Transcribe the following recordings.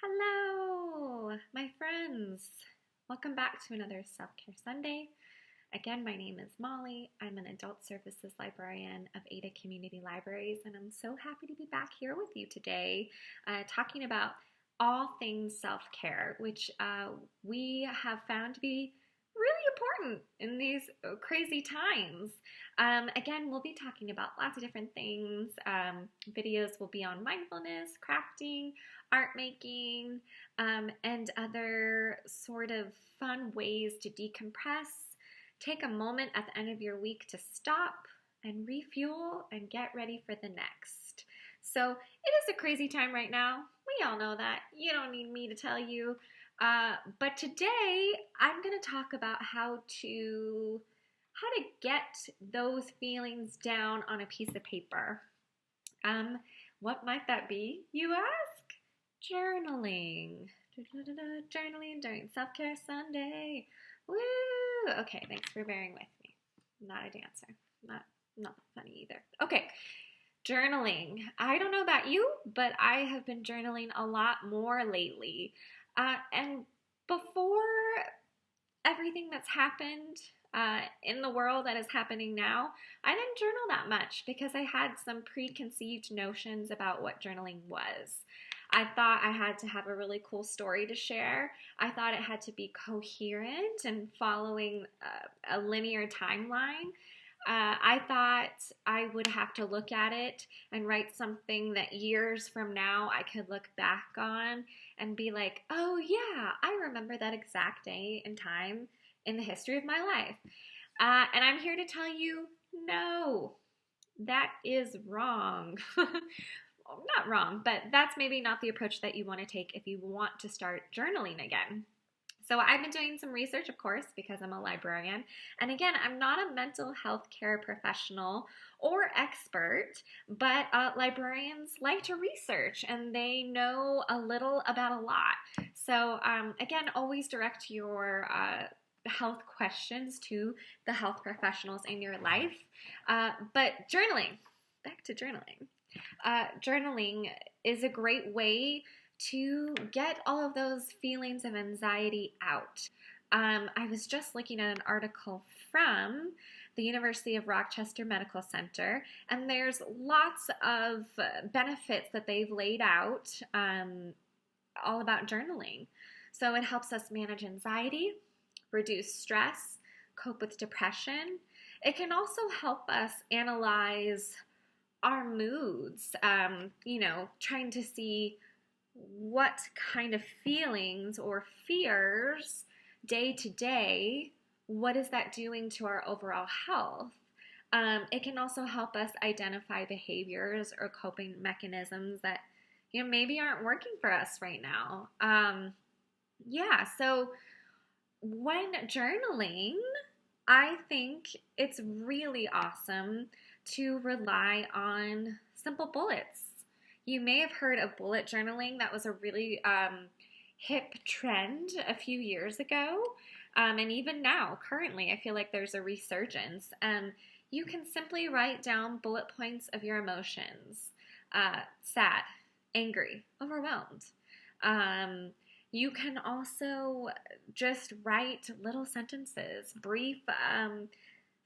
Hello, my friends. Welcome back to another Self-Care Sunday. Again, my name is Molly. I'm an adult services librarian of Ada Community Libraries, and I'm so happy to be back here with you today talking about all things self-care, which we have found to be really important in these crazy times. Again, we'll be talking about lots of different things. Videos will be on mindfulness, crafting, art making, and other sort of fun ways to decompress. Take a moment at the end of your week to stop and refuel and get ready for the next. So it is a crazy time right now. We all know that. You don't need me to tell you. But today I'm going to talk about how to get those feelings down on a piece of paper. What might that be, you ask? Journaling. Journaling during Self-Care Sunday. Woo! Okay, thanks for bearing with me. I'm not a dancer. Not funny either. Okay, journaling. I don't know about you, but I have been journaling a lot more lately. And before everything that's happened in the world that is happening now, I didn't journal that much because I had some preconceived notions about what journaling was. I thought I had to have a really cool story to share. I thought it had to be coherent and following a linear timeline. I thought I would have to look at it and write something that years from now I could look back on and be like, oh yeah, I remember that exact day and time in the history of my life. And I'm here to tell you, no, that is wrong. Not wrong, but that's maybe not the approach that you want to take if you want to start journaling again. So I've been doing some research, of course, because I'm a librarian. And again, I'm not a mental health care professional or expert, but librarians like to research and they know a little about a lot. So again, always direct your health questions to the health professionals in your life. But journaling, back to journaling. Journaling is a great way to get all of those feelings of anxiety out. I was just looking at an article from the University of Rochester Medical Center, and there's lots of benefits that they've laid out all about journaling. So it helps us manage anxiety, reduce stress, cope with depression. It can also help us analyze our moods, trying to see what kind of feelings or fears day to day, what is that doing to our overall health? It can also help us identify behaviors or coping mechanisms that maybe aren't working for us right now. So when journaling, I think it's really awesome to rely on simple bullets. You may have heard of bullet journaling. That was a really hip trend a few years ago. And even now, currently, I feel like there's a resurgence. You can simply write down bullet points of your emotions. Sad, angry, overwhelmed. You can also just write little sentences, brief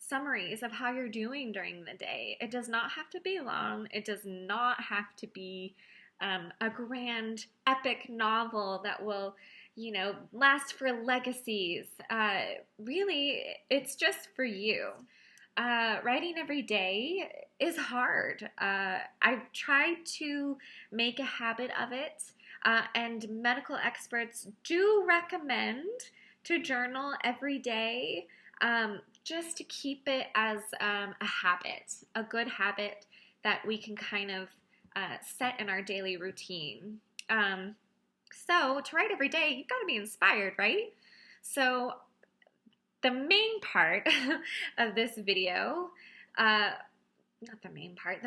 summaries of how you're doing during the day. It does not have to be long. It does not have to be a grand epic novel that will, last for legacies. Really, it's just for you. Writing every day is hard. I've tried to make a habit of it, and medical experts do recommend to journal every day, just to keep it as a habit, a good habit that we can kind of set in our daily routine. So to write every day, you've got to be inspired, right? So the main part of this video, the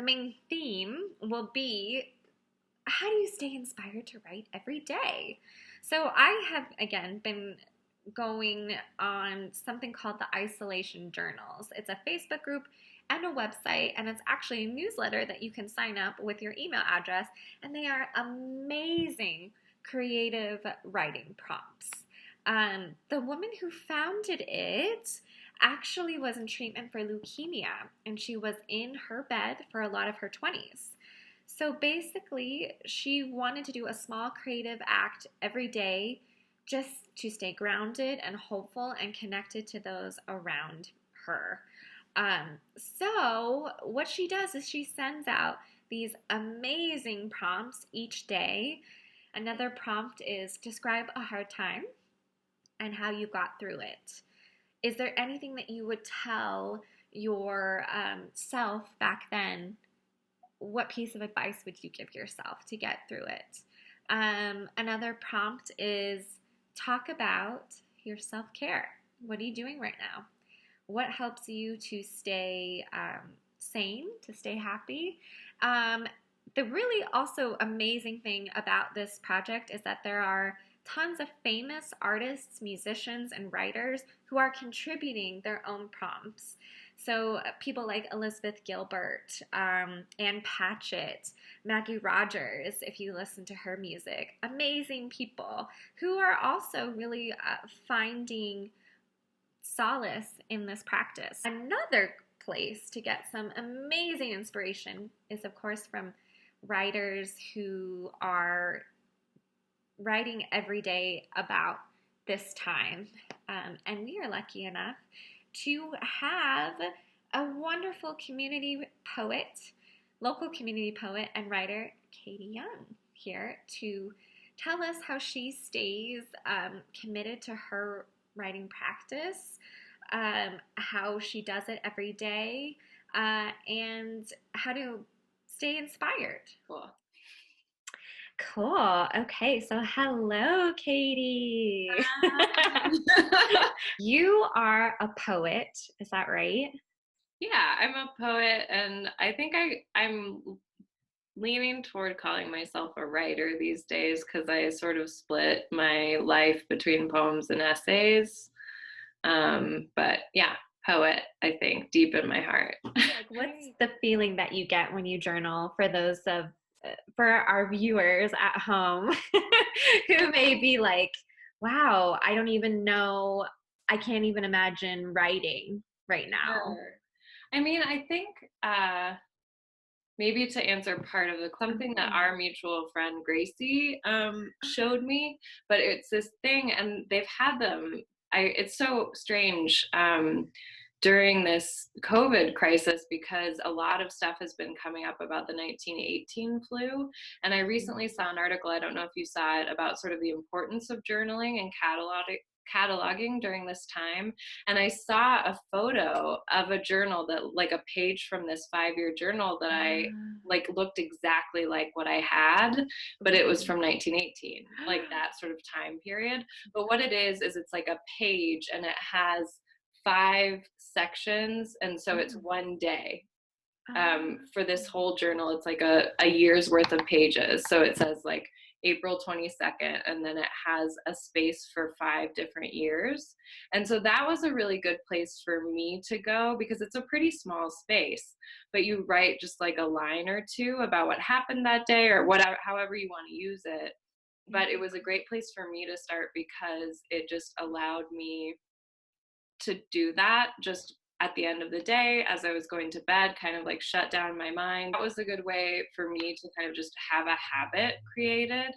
main theme will be, how do you stay inspired to write every day? So I have, again, been going on something called the Isolation Journals. It's a Facebook group and a website, and it's actually a newsletter that you can sign up with your email address, and they are amazing creative writing prompts. The woman who founded it actually was in treatment for leukemia, and she was in her bed for a lot of her 20s. So basically, she wanted to do a small creative act every day just to stay grounded and hopeful and connected to those around her. So, what she does is she sends out these amazing prompts each day. Another prompt is describe a hard time and how you got through it. Is there anything that you would tell your self back then? What piece of advice would you give yourself to get through it? Another prompt is talk about your self care. What are you doing right now? What helps you to stay sane, to stay happy? The really also amazing thing about this project is that there are tons of famous artists, musicians, and writers who are contributing their own prompts. So people like Elizabeth Gilbert, Ann Patchett, Maggie Rogers, if you listen to her music, amazing people who are also really finding solace in this practice. Another place to get some amazing inspiration is, of course, from writers who are writing every day about this time. And we are lucky enough to have a wonderful community poet, local community poet and writer, Catie Young, here to tell us how she stays committed to her writing practice, how she does it every day, and how to stay inspired. Cool. Cool. Okay, so hello, Catie. You are a poet, is that right? Yeah, I'm a poet, and I think I'm leaning toward calling myself a writer these days because I sort of split my life between poems and essays. But yeah, poet, I think, deep in my heart. Like, what's the feeling that you get when you journal for those of for our viewers at home who may be like, wow, I don't even know, I can't even imagine writing right now. Sure. I mean, I think maybe to answer part of the something that our mutual friend Gracie showed me, but it's this thing, and they've had them. It's so strange during this COVID crisis because a lot of stuff has been coming up about the 1918 flu, and I recently saw an article. I don't know if you saw it about sort of the importance of journaling and cataloging during this time, and I saw a photo of a journal that, like, a page from this 5-year journal that I like looked exactly like what I had, but it was from 1918, like that sort of time period. But what it is it's like a page, and it has 5 sections, and so it's one day. For this whole journal, it's like a year's worth of pages. So it says like April 22nd, and then it has a space for 5 different years. And so that was a really good place for me to go because it's a pretty small space, but you write just like a line or two about what happened that day or whatever, however you want to use it. But it was a great place for me to start because it just allowed me to do that just at the end of the day as I was going to bed, kind of like shut down my mind. That was a good way for me to kind of just have a habit created.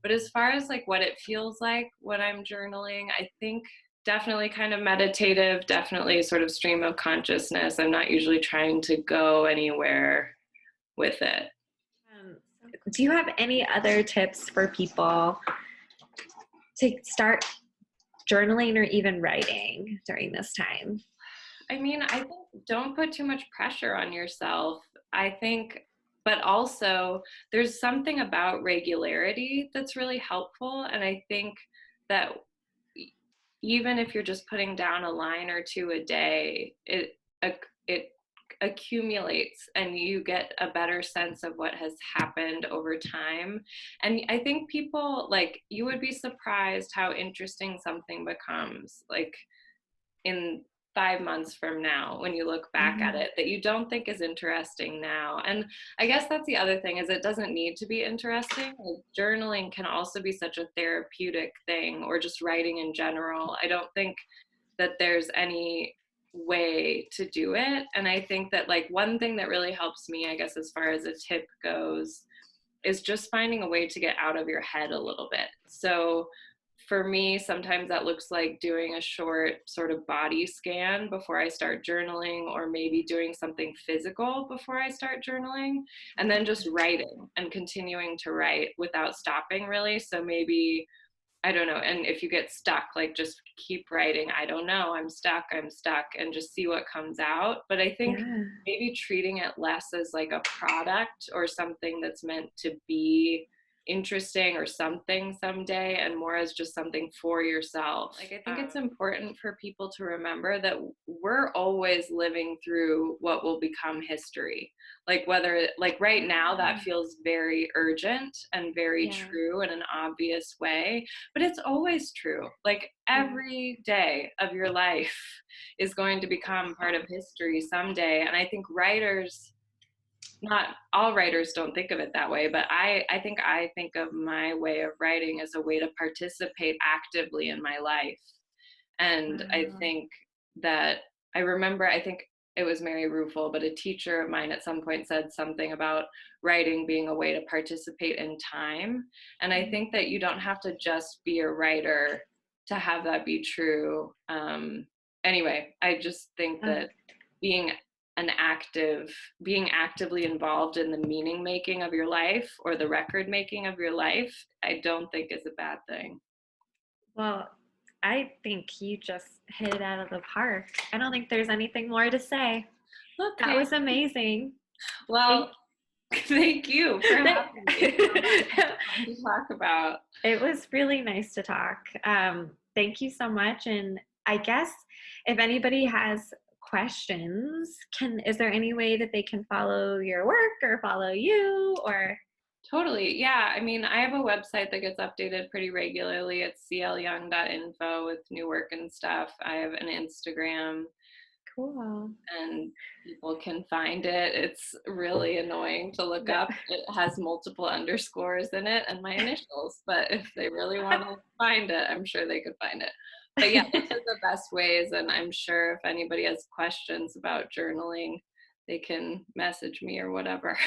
But as far as like what it feels like when I'm journaling, I think definitely kind of meditative, definitely sort of stream of consciousness. I'm not usually trying to go anywhere with it. Um, do you have any other tips for people to start journaling or even writing during this time? I mean, I think don't put too much pressure on yourself. I think, but also there's something about regularity that's really helpful. And I think that even if you're just putting down a line or two a day, it accumulates and you get a better sense of what has happened over time. And I think people, like, you would be surprised how interesting something becomes, like, in 5 months from now when you look back at Mhm. it that you don't think is interesting now. And I guess that's the other thing, is it doesn't need to be interesting. Like, journaling can also be such a therapeutic thing, or just writing in general. I don't think that there's any way to do it. And I think that, like, one thing that really helps me, I guess, as far as a tip goes, is just finding a way to get out of your head a little bit. So for me, sometimes that looks like doing a short sort of body scan before I start journaling, or maybe doing something physical before I start journaling, and then just writing and continuing to write without stopping, really. So maybe, I don't know. And if you get stuck, like, just keep writing. I don't know. I'm stuck, and just see what comes out. But I think Yeah. maybe treating it less as like a product or something that's meant to be interesting or something someday, and more as just something for yourself. Like, I think it's important for people to remember that we're always living through what will become history. Like, whether, like, right now that feels very urgent and very Yeah. true in an obvious way, but it's always true. Like, Yeah. every day of your life is going to become part of history someday. And I think writers, not all writers don't think of it that way, but I think of my way of writing as a way to participate actively in my life. And I Wow. think that, I remember, I think it was Mary Ruefle, but a teacher of mine at some point said something about writing being a way to participate in time. And I think that you don't have to just be a writer to have that be true. Anyway, I just think Uh, that being being actively involved in the meaning making of your life, or the record making of your life, I don't think is a bad thing. well, I think you just hit it out of the park. I don't think there's anything more to say. That Okay. was amazing. Thank Well, thank you for Thank- having me. It's so much fun to talk about. It was really nice to talk. Thank you so much. And I guess if anybody has questions, is there any way that they can follow your work or follow you or Totally. Yeah. I mean, I have a website that gets updated pretty regularly. It's clyoung.info with new work and stuff. I have an Instagram, cool? and people can find it. It's really annoying to look up. It has multiple underscores in it and my initials, but if they really want to find it, I'm sure they could find it. But yeah, those are the best ways. And I'm sure if anybody has questions about journaling, they can message me or whatever.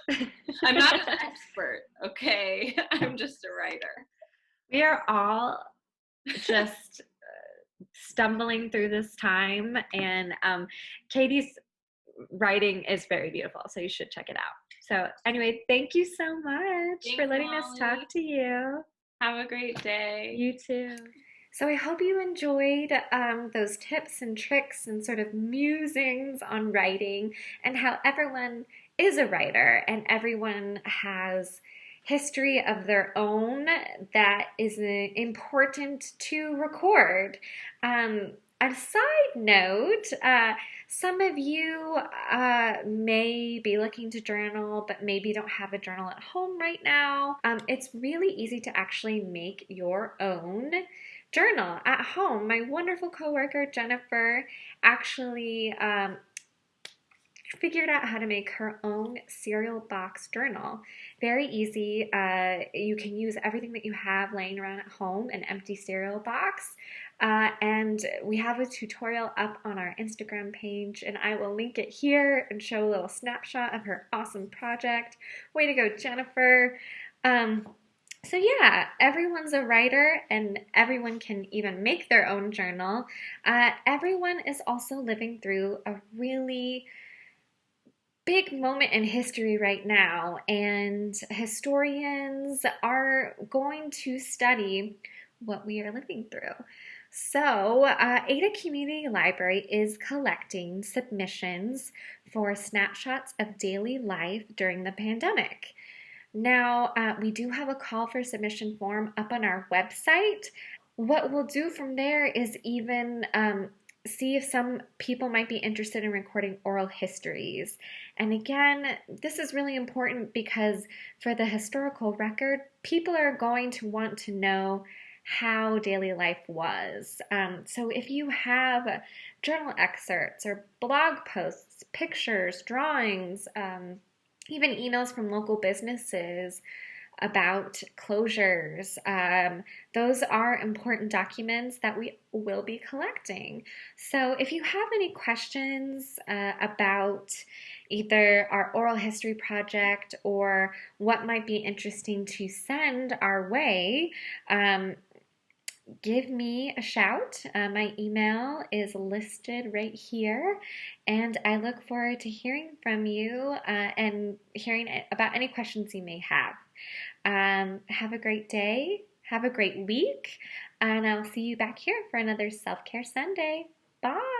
I'm not an expert, okay? I'm just a writer. We are all just stumbling through this time, and Catie's writing is very beautiful, so you should check it out. So anyway, thank you so much for Thanks, letting us talk Molly. to you. Have a great day. You too. So I hope you enjoyed those tips and tricks and sort of musings on writing, and how everyone is a writer and everyone has history of their own that is important to record. A side note, some of you may be looking to journal, but maybe don't have a journal at home right now. It's really easy to actually make your own journal at home. My wonderful coworker Jennifer actually figured out how to make her own cereal box journal. Very easy. You can use everything that you have laying around at home, an empty cereal box. And we have a tutorial up on our Instagram page, and I will link it here and show a little snapshot of her awesome project. Way to go, Jennifer. So yeah, everyone's a writer and everyone can even make their own journal. Everyone is also living through a really big moment in history right now, and historians are going to study what we are living through. So, Ada Community Library is collecting submissions for snapshots of daily life during the pandemic. Now, we do have a call for submission form up on our website. What we'll do from there is even see if some people might be interested in recording oral histories. And again, this is really important because for the historical record, people are going to want to know how daily life was. So if you have journal excerpts or blog posts, pictures, drawings, even emails from local businesses about closures. Those are important documents that we will be collecting. So if you have any questions about either our oral history project or what might be interesting to send our way, give me a shout. My email is listed right here, and I look forward to hearing from you and hearing about any questions you may have. Have a great day. Have a great week. And I'll see you back here for another Self Care Sunday. Bye.